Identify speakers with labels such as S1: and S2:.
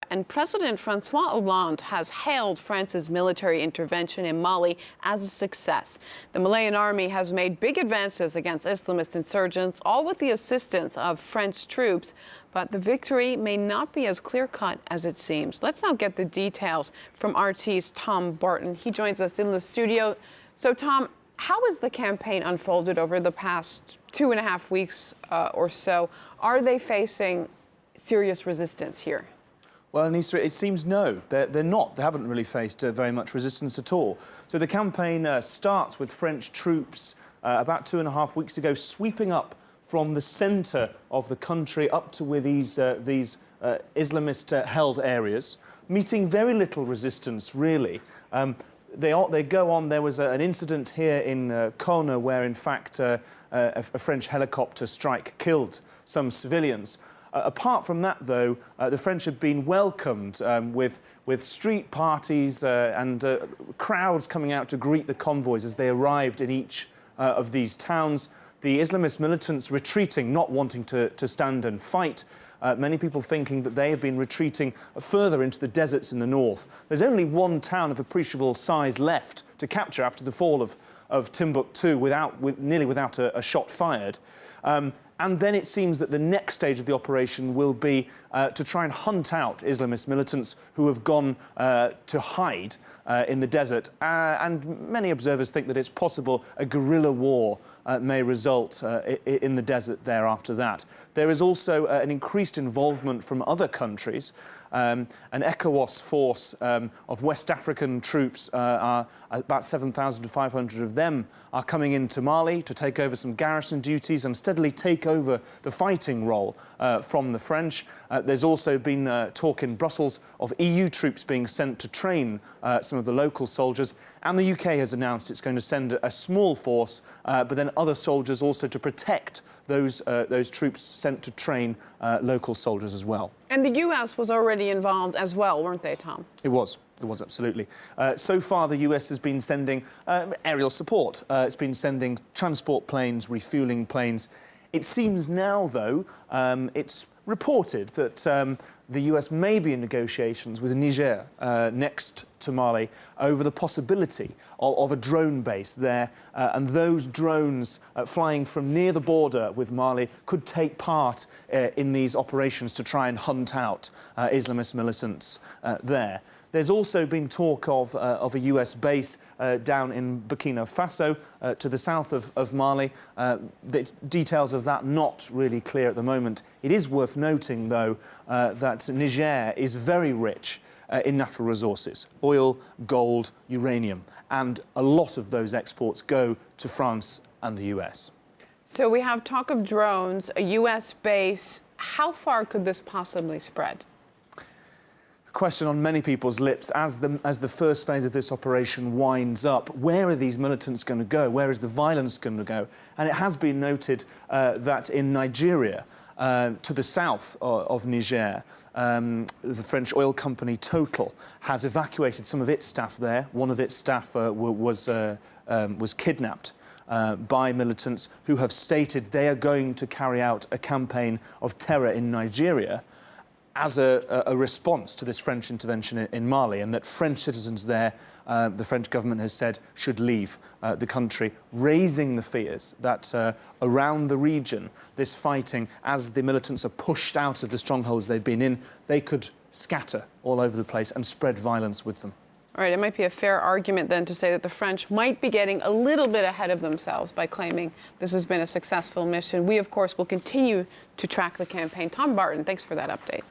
S1: And President Francois Hollande has hailed France's military intervention in Mali as a success. The Malian army has made big advances against Islamist insurgents, all with the assistance of French troops. But the victory may not be as clear-cut as it seems. Let's now get the details from RT's Tom Barton. He joins us in the studio. So, Tom, how has the campaign unfolded over the past 2.5 weeks or so? Are they facing serious resistance here?
S2: Well, Anissa, it seems no, they're not. They haven't really faced very much resistance at all. So the campaign starts with French troops about 2.5 weeks ago sweeping up from the centre of the country up to where these Islamist-held areas, meeting very little resistance, really. They go on. There was an incident here in Kona where, in fact, a French helicopter strike killed some civilians. Apart from that, though, the French have been welcomed with street parties and crowds coming out to greet the convoys as they arrived in each of these towns. The Islamist militants retreating, not wanting to stand and fight. Many people thinking that they have been retreating further into the deserts in the north. There's only one town of appreciable size left to capture after the fall of Timbuktu nearly without a shot fired. And then it seems that the next stage of the operation will be to try and hunt out Islamist militants who have gone to hide in the desert. And many observers think that it's possible a guerrilla war may result in the desert there after that. There is also an increased involvement from other countries. An ECOWAS force of West African troops, about 7,500 of them, are coming into Mali to take over some garrison duties and steadily take over the fighting role from the French. There's also been talk in Brussels of EU troops being sent to train some of the local soldiers. And the UK has announced it's going to send a small force, but then other soldiers also to protect those troops sent to train local soldiers as well.
S1: And the US was already involved as well, weren't they, Tom?
S2: It was, absolutely. So far, the US has been sending aerial support. It's been sending transport planes, refuelling planes. It seems now, though, it's reported that the US may be in negotiations with Niger, next to Mali, over the possibility of a drone base there. And those drones flying from near the border with Mali could take part in these operations to try and hunt out Islamist militants there. There's also been talk of a US base down in Burkina Faso, to the south of Mali. The details of that not really clear at the moment. It is worth noting, though, that Niger is very rich in natural resources: oil, gold, uranium, and a lot of those exports go to France and the US.
S1: So we have talk of drones, a US base. How far could this possibly spread?
S2: Question on many people's lips as the first phase of this operation winds up. Where are these militants going to go? Where is the violence going to go? And it has been noted that in Nigeria, to the south of Niger, the French oil company Total has evacuated some of its staff there. One of its staff was kidnapped by militants who have stated they are going to carry out a campaign of terror in Nigeria as a response to this French intervention in Mali, and that French citizens there, the French government has said, should leave the country, raising the fears that around the region, this fighting, as the militants are pushed out of the strongholds they've been in, they could scatter all over the place and spread violence with them.
S1: All right, it might be a fair argument then to say that the French might be getting a little bit ahead of themselves by claiming this has been a successful mission. We, of course, will continue to track the campaign. Tom Barton, thanks for that update.